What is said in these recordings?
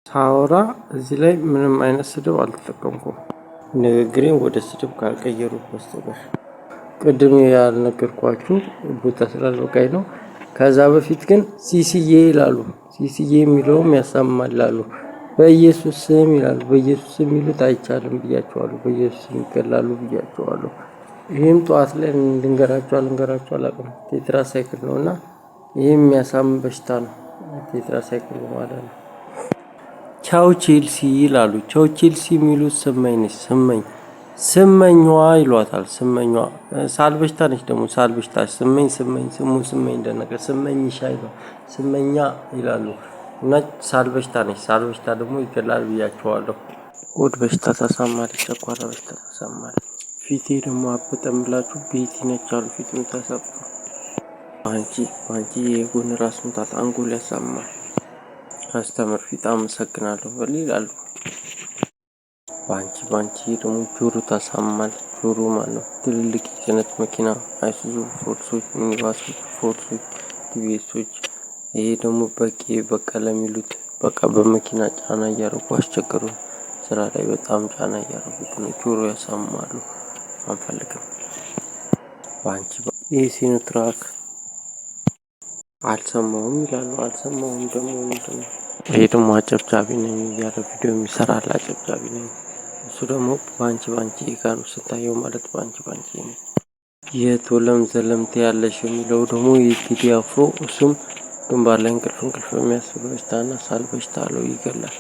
ሳወራ እዚህ ላይ ምንም አይነት ስድብ አልተጠቀምኩም። ንግግሬን ወደ ስድብ ካልቀየሩ በስተቀር ቅድም ያልነገርኳችሁ ቦታ ስላልበቃኝ ነው። ከዛ በፊት ግን ሲሲዬ ይላሉ። ሲሲዬ የሚለውም ያሳማላሉ። በኢየሱስ ስም ይላሉ። በኢየሱስ ስም የሚሉት አይቻልም ብያቸዋለሁ። በኢየሱስ ስም ይገላሉ ብያቸዋለሁ። ይህም ጠዋት ላይ ልንገራቸው አላውቅም። ቴትራ ሳይክል ነው እና ይህም የሚያሳም በሽታ ነው። ቴትራ ሳይክል ማለት ነው። ቻው ቼልሲ ይላሉ። ቻው ቼልሲ የሚሉት ስመኝ ነች። ስመኛዋ ይሏታል። ስመኛዋ ሳልበሽታ ነች። ደግሞ ሳልበሽታ ስመኝ ስመኝ እንደነገር ስመኝሻ ይሏል። ስመኛ ይላሉ እና ሳልበሽታ ነች። ሳልበሽታ ደግሞ ይገላል ብያቸዋለሁ። ሆድ በሽታ ታሳማለች። ጨጓራ በሽታ ታሳማለች። ፊቴ ደግሞ አበጠምላችሁ ቤቲ ነች አሉ። ፊቱን ተሰብቶ ባንቺ የጎን ራስ ምታት አንጎል ያሳማል። ካስተመር ፊት አመሰግናለሁ በል ይላሉ። ባንቺ ደግሞ ጆሮ ታሳማል። ጆሮ ማለት ነው። ትልልቅ የጭነት መኪና አይሱዙ፣ ፎርሶች፣ ሚኒባሶች፣ ፎርሶች፣ ቲቪኤሶች። ይሄ ደግሞ በቀለ የሚሉት በቃ በመኪና ጫና እያደረጉ አስቸገሩን። ስራ ላይ በጣም ጫና እያደረጉት ነው። ጆሮ ያሳማሉ። አንፈልግም። ባንቺ ይሄ ሲኖትራክ አልሰማውም ይላሉ። አልሰማውም ደግሞ ምንድነው? ይሄ ደግሞ አጨብጫቢ ነኝ እያለ ቪዲዮ የሚሰራል አጨብጫቢ ነኝ። እሱ ደግሞ ባንቺ ጋር ነው ስታየው ማለት ባንቺ ነው። የቶለም ዘለምት ያለሽ የሚለው ደግሞ የቴዲ አፍሮ እሱም ግንባር ላይ እንቅልፍ የሚያስብል በሽታና ሳል በሽታ አለው፣ ይገላል።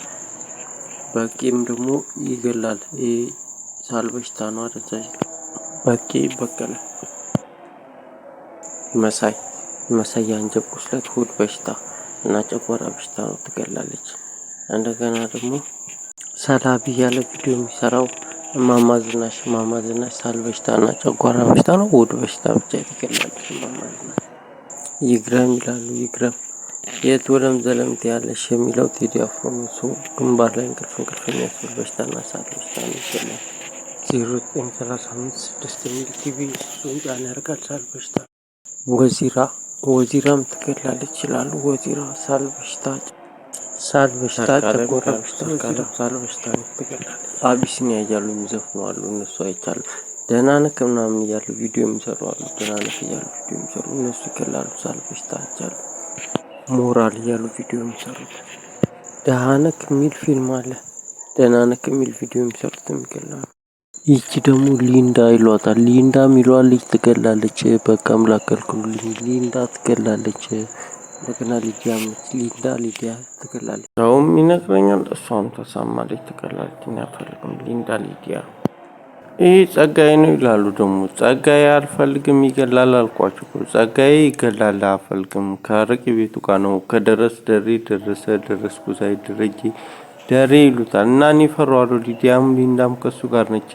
በቂም ደግሞ ይገላል። ይሄ ሳል በሽታ ነው አደረጃጅ በቂ በቀለ መሳይ የአንጀት ቁስለት፣ ሆድ በሽታ እና ጨጓራ በሽታ ነው፣ ትገላለች። እንደገና ደግሞ ሰላቢ ያለ ቪዲዮ የሚሰራው እማማ ዝናሽ ሳል በሽታ እና ጨጓራ በሽታ ነው፣ ሆድ በሽታ ብቻ ትገላለች። እማማ ዝናሽ ይግረም ይላሉ። ይግረም የቶለም ዘለምት ያለሽ የሚለው ቴዲ አፍሮ ነው። እሱ ግንባር ላይ እንቅልፍ የሚያስብል በሽታና ሳል በሽታ ነው፣ ይገላል። 0935 6 የሚል ቲቪ እሱን ጫና ያደርጋል። ሳል በሽታ ወዚራም ትገላለች ይላሉ። ወዚራ ሳል በሽታ ጨጓራ በሽታ ሳል በሽታ ትገላለች። አቢሲኒያ እያሉ የሚዘፍኑ አሉ። እነሱ አይቻሉ። ደህና ነህ ምናምን እያሉ ቪዲዮ የሚሰሩ አሉ። ደህና ነህ እያሉ ቪዲዮ የሚሰሩ እነሱ ይገላሉ። ሳል በሽታ አይቻሉ። ሞራል እያሉ ቪዲዮ የሚሰሩት ደህና ነህ የሚል ፊልም አለ። ደህና ነህ የሚል ቪዲዮ የሚሰሩትም ይገላሉ። ይቺ ደግሞ ሊንዳ ይሏታል። ሊንዳ የሚሏት ልጅ ትገላለች። በቃ አምላክ ከልክሉልኝ። ሊንዳ ትገላለች። እንደገና ሊዲያ ትገላለች። ሰውም ይነግረኛል። እሷም ተሳማለች፣ ትገላለች። አልፈልግም። ሊዲያ ይሄ ጸጋዬ ነው ይላሉ። ደግሞ ጸጋዬ አልፈልግም ይገላል አልኳችሁ። ጸጋዬ ይገላል አልፈልግም። ከአረቄ ቤቱ ጋር ነው። ደረስኩ ሳይ ደሬ ይሉታል እና እኔ እፈራዋለሁ። ሊንዳም ከሱ ጋር ነች።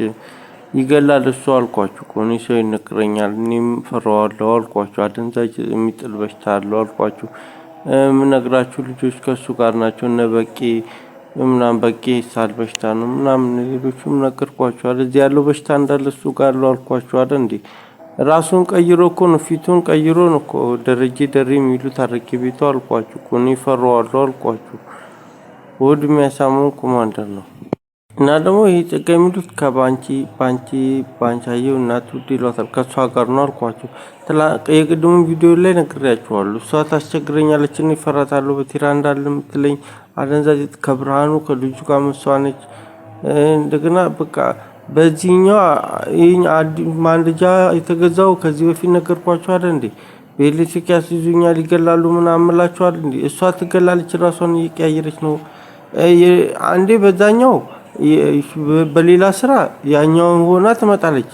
ይገላል እሱ አልኳችሁ እኮ እኔ ሰው ይነግረኛል። እኔም እፈራዋለሁ አልኳችሁ። አደንዛዥ የሚጥል በሽታ አለው አልኳችሁ። የምነግራችሁ ልጆች ከሱ ጋር ናቸው። እነ በቂ ሳል በሽታ ነው ምናምን ሌሎችም ነገርኳችኋል። እዚህ ያለው በሽታ እንዳለ እሱ ጋር አለው አልኳችሁ አይደል እንዴ? ራሱን ቀይሮ እኮ ነው፣ ፊቱን ቀይሮ ነው እኮ ደሬ የሚሉት አረቄ ቤቱ አልኳችሁ እኮ እኔ እፈራዋለሁ አልኳችሁ። ሆድ የሚያሳመው ኮማንደር ነው። እና ደግሞ ይሄ ጸጋ የሚሉት ባንቻየው እናት ውድ ይሏታል። ከእሷ ጋር ነው አልኳችሁ። የቅድሙን ቪዲዮ ላይ ነግሬያችኋለሁ። እሷ ታስቸግረኛለች፣ እኔ እፈራታለሁ። በቲራ እንዳለ የምትለኝ አደንዛዥ ከብርሃኑ ከልጁ ጋር መሷነች። እንደገና በቃ በዚህኛው ማንደጃ የተገዛው ከዚህ በፊት ነገርኳችሁ አይደል እንዴ? በኤሌክትሪክ ያስይዙኛል ይገላሉ ምናምን እላችኋለሁ እንዴ? እሷ ትገላለች፣ ራሷን እየቀያየረች ነው። አንዴ በዛኛው በሌላ ስራ ያኛውን ሆና ትመጣለች።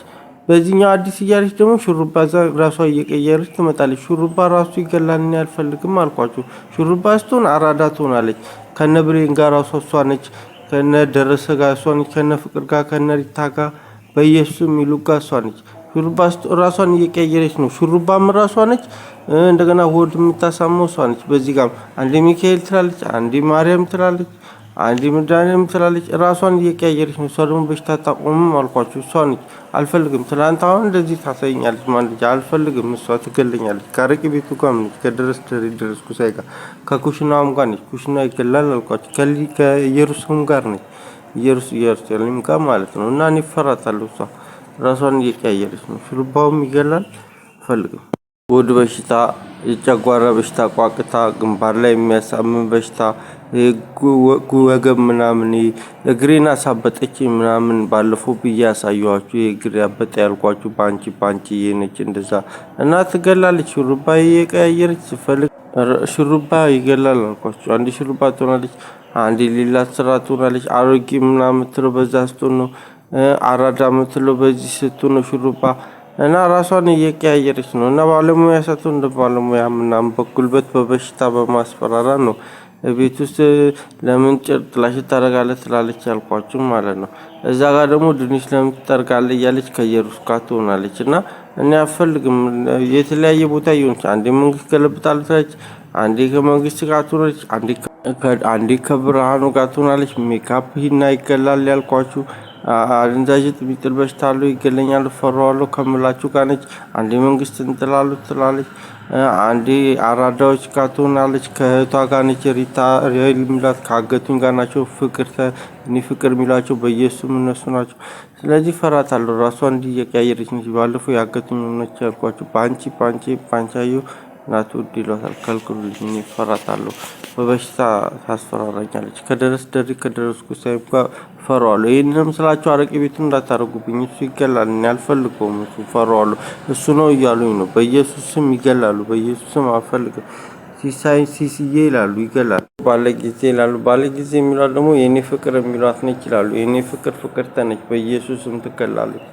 በዚህኛው አዲስ እያለች ደግሞ ሹሩባ ራሷ እየቀየረች ትመጣለች። ሹሩባ ራሱ ይገላል። እኔ አልፈልግም አልኳችሁ። ሹሩባ ስትሆን አራዳ ትሆናለች። ከነ ብሬን ጋር ራሷ እሷ ነች። ከነ ደረሰ ጋር እሷ ነች። ከነ ፍቅር ጋር ከነ ሪታ ጋር በኢየሱስ የሚሉ ጋር እሷ ነች። ሹሩባ ራሷን እየቀየረች ነው። ሹሩባም ራሷ ነች። እንደገና ሆድ የምታሳመው እሷ ነች። በዚህ ጋር አንዴ ሚካኤል ትላለች፣ አንዴ ማርያም ትላለች፣ አንዴ መድኃኒዓለም ትላለች ራሷን እየቀያየረች ነው። እሷ ደግሞ በሽታ አታቆምም አልኳችሁ። እሷ ነች አልፈልግም። ትናንት አሁን እንደዚህ ታሳይኛለች። ማን ልጅ አልፈልግም። እሷ ትገለኛለች። ከአረቄ ቤቱ ጋር ነች። ከድረስ ደረስኩ ሳይ ጋር ከኩሽናውም ጋር ነች። ኩሽና ይገላል አልኳችሁ። ከኢየሩሳሌም ጋር ነች። ኢየሩሳሌም ጋር ማለት ነው። እና እኔ እፈራታለሁ። እሷ ራሷን እየቀያየረች ነው። ሹሩባውም ይገላል። አልፈልግም። ሆድ በሽታ፣ የጨጓራ በሽታ፣ ቋቅታ፣ ግንባር ላይ የሚያሳምም በሽታ፣ ወገብ ምናምን እግሬን አሳበጠች ምናምን ባለፈው ብዬ ያሳየኋችሁ የእግር ያበጠ ያልኳችሁ ባንቺ ነች እንደዛ እና ትገላለች። ሹሩባ እየቀያየረች ስፈልግ ሹሩባ ይገላል አልኳችሁ። አንድ ሹሩባ ትሆናለች፣ አንድ ሌላ ስራ ትሆናለች። አሮጌ ምናምን የምትለው በዛ ስትሆን ነው። አራዳ የምትለው በዚህ ስትሆን ነው ሹሩባ እና ራሷን እየቀያየረች ነው። እና ባለሙያ ሳትሆን እንደ ባለሙያ ምናምን በጉልበት በበሽታ በማስፈራራ ነው። ቤት ውስጥ ለምን ጥላሽት ታደርጋለህ ትላለች ያልኳችሁ ማለት ነው። እዛ ጋር ደግሞ ድንች ለምን ትጠርጋለህ እያለች ከኢየሩስ ጋር ትሆናለች። እና እኔ አልፈልግም። የተለያየ ቦታ ይሆንች አንዴ መንግስት ገለብጣለች፣ አንዴ ከመንግስት ጋር ትሆናለች፣ አንዴ ከብርሃኑ ጋር ትሆናለች። ሜካፕ ሂና ይገላል ያልኳችሁ አደንዛዥ የሚጥል በሽታ አለው ይገለኛል ፈራዋለሁ ከምላችሁ ጋር ነች። አንዴ መንግስት እንጥላሉ ትላለች፣ አንዴ አራዳዎች ጋር ትሆናለች። ከእህቷ ጋር ነች። ሪታ ሪል ሚላት ካገቱኝ ጋር ናቸው። እኔ ፍቅር የሚላቸው በኢየሱስም እነሱ ናቸው። ስለዚህ ፈራታለሁ። ራሷን እንዲህ እየቀያየረች ነች። ባለፈው ያገቱኝ ነች ያልኳችሁ ፓንቻዮ እናቱ ውድ ይሏታል። ከልክሉልኝ። እኔ እፈራታለሁ። በበሽታ ታስፈራራኛለች። ከደረስኩ ሳይም ጋር ፈራዋለሁ። ይህንንም ስላቸው አረቄ ቤቱን እንዳታደርጉብኝ። እሱ ይገላል። እኔ አልፈልገውም። እሱ ፈራዋለሁ። እሱ ነው እያሉኝ ነው። በኢየሱስ ስም ይገላሉ። በኢየሱስ ስም አልፈልግም። ሲስዬ ይላሉ፣ ይገላሉ። ባለጊዜ ይላሉ። ባለጊዜ የሚሏት ደግሞ የእኔ ፍቅር የሚሏት ነች ይላሉ። የእኔ ፍቅር ተነች። በኢየሱስ ስም ትገላለች።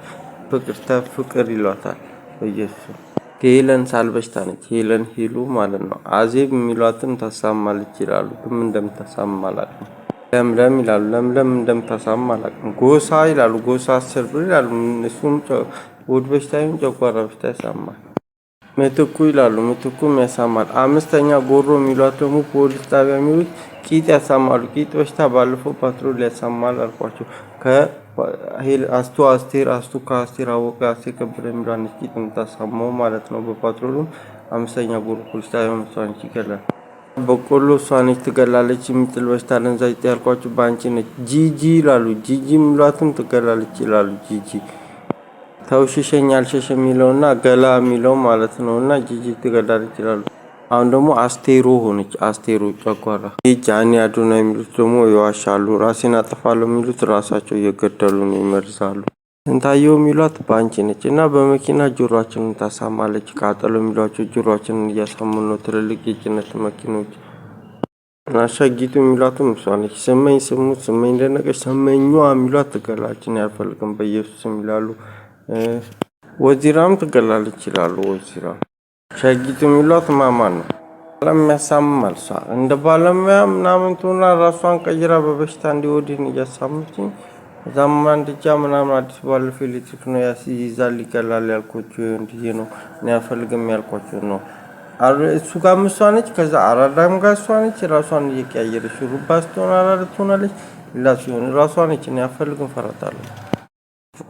ፍቅር ይሏታል። በኢየሱስ ስም ሄለን ሳልበሽታ ነች። ሄለን ሂሉ ማለት ነው። አዜብ የሚሏትን ታሳማለች ይላሉ። ግን እንደምታሳማ አላውቅም። ለምለም ይላሉ። ለምለም እንደምታሳማ አላውቅም። ጎሳ ይላሉ። ጎሳ 10 ብር ይላሉ። እሱም ሆድ በሽታ ይሁን ጨጓራ በሽታ ያሳማል። ምትኩ ይላሉ። ምትኩም ያሳማል። አምስተኛ ጎሮ የሚሏት ደግሞ ፖሊስ ጣቢያ የሚሉት ቂጥ ያሳማሉ። ቂጥ በሽታ ባለፈው ፓትሮል ያሳማል አልኳቸው። አስቱ ከአስቴር አወቀ አስቴር ከበደ የሚሏን ቂጥ የምታሳማው ማለት ነው። በፓትሮሉም አምስተኛ ጎሮ ፖሊስ ጣቢያ መስዋዕት ይገላል። በቆሎ እሷ ነች ትገላለች። የሚጥል በሽታ አደንዛዥ ያልኳችሁ በአንቺ ነች። ጂጂ ይላሉ። ጂጂ የሚሏትም ትገላለች ይላሉ። ጂጂ ተውሽሸኝ አልሸሽ የሚለውና ገላ የሚለው ማለት ነው። እና ጂጂ ትገላለች ይላሉ። አሁን ደግሞ አስቴሮ ሆነች። አስቴሮ ጨጓራ። ጃኒ አዶና የሚሉት ደግሞ ይዋሻሉ። ራሴን አጠፋለሁ የሚሉት ራሳቸው እየገደሉ ነው፣ ይመርዛሉ። ስንታየው የሚሏት ባንቺ ነች። እና በመኪና ጆሮአችንን ታሳማለች። ቃጠሎ የሚሏቸው ጆሮአችንን እያሳሙ ነው፣ ትልልቅ የጭነት መኪኖች። እና ሸጊቱ የሚሏትም እሷ ነች። ስመኝ ደነቀች። ስመኟ የሚሏት ትገላለችን ያልፈልግም በኢየሱስም ይላሉ። ወዚራም ትገላለች ይላሉ። ወዚራ ሸጊቱ የሚሏት ማማን ነው። ባለሙያ ያሳምማል። እሷ እንደ ባለሙያ ምናምን ትሆና ራሷን ቀይራ በበሽታ እንዲወድን እያሳመችኝ እዛም አንድጃ ምናምን አዲስ ባለፈው ኤሌክትሪክ ነው ያስይዛል ይገላል ያልኳችሁ እንዲህ ነው። እኔ አልፈልግም ያልኳችሁ ነው። እሱ ጋር እሷ ነች። ከዛ አራዳም ጋር እሷ ነች። ራሷን እየቀያየረች ሩባ ስትሆን አራዳ ትሆናለች። ሌላ ሲሆን ራሷ ነች። እኔ አልፈልግም ፈራታለሁ።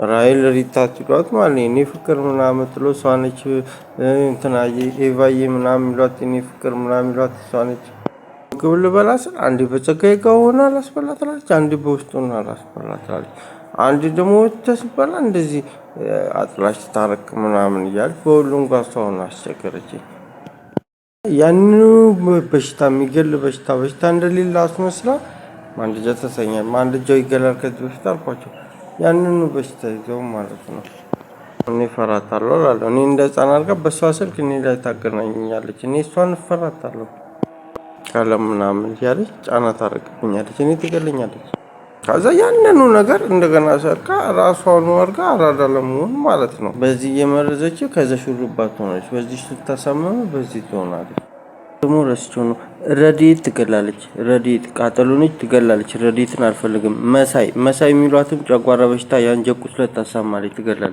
ራይል ሪታ ትሏት ማለት ነው። እኔ ፍቅር ምናምን ትሎ እሷ ነች። እንትና ኤቫዬ ምናምን ይሏት እኔ ፍቅር ምናምን ይሏት እሷ ነች። ምግብ ልበላ ስል አንዴ በጸጋዬ ጋር ሆና አላስበላ ትላለች፣ አንዴ በውስጥ ሆና አላስበላ ትላለች፣ አንዴ ደግሞ ተስበላ እንደዚህ አጥላሽ ታረቅ ምናምን እያለች በሁሉም ጋር እሷ ሆና አስቸገረች። ያንኑ በሽታ የሚገል በሽታ እንደሌላ አስመስላ ማንደጃ ተሰኛል። ማንደጃው ይገላል ከዚህ በፊት አልኳቸው። ያንኑ በሽታ ይዘው ማለት ነው። እኔ እፈራታለሁ እላለሁ። እኔ እንደ ህፃን አድርጋ በእሷ ስልክ እኔ ላይ ታገናኘኛለች። እኔ እሷን እፈራታለሁ። ቀለም ምናምን እያለች ጫና ታደርግብኛለች። እኔ ትገለኛለች። ከዛ ያንኑ ነገር እንደገና ሰርቃ ራሷን አድርጋ አራዳ ለመሆን ማለት ነው። በዚህ እየመረዘችው ከዛ ሹሩባ ትሆናለች። በዚህ ስታሳመመ በዚህ ትሆናለች። ደግሞ ረስቸው ነው። ረዲት ትገላለች። ረዲት ቃጠሎ ነች ትገላለች። ረዲትን አልፈልግም። መሳይ የሚሏትም ጨጓራ በሽታ የአንጀት ቁስለት ታሳማለች፣ ትገላለች።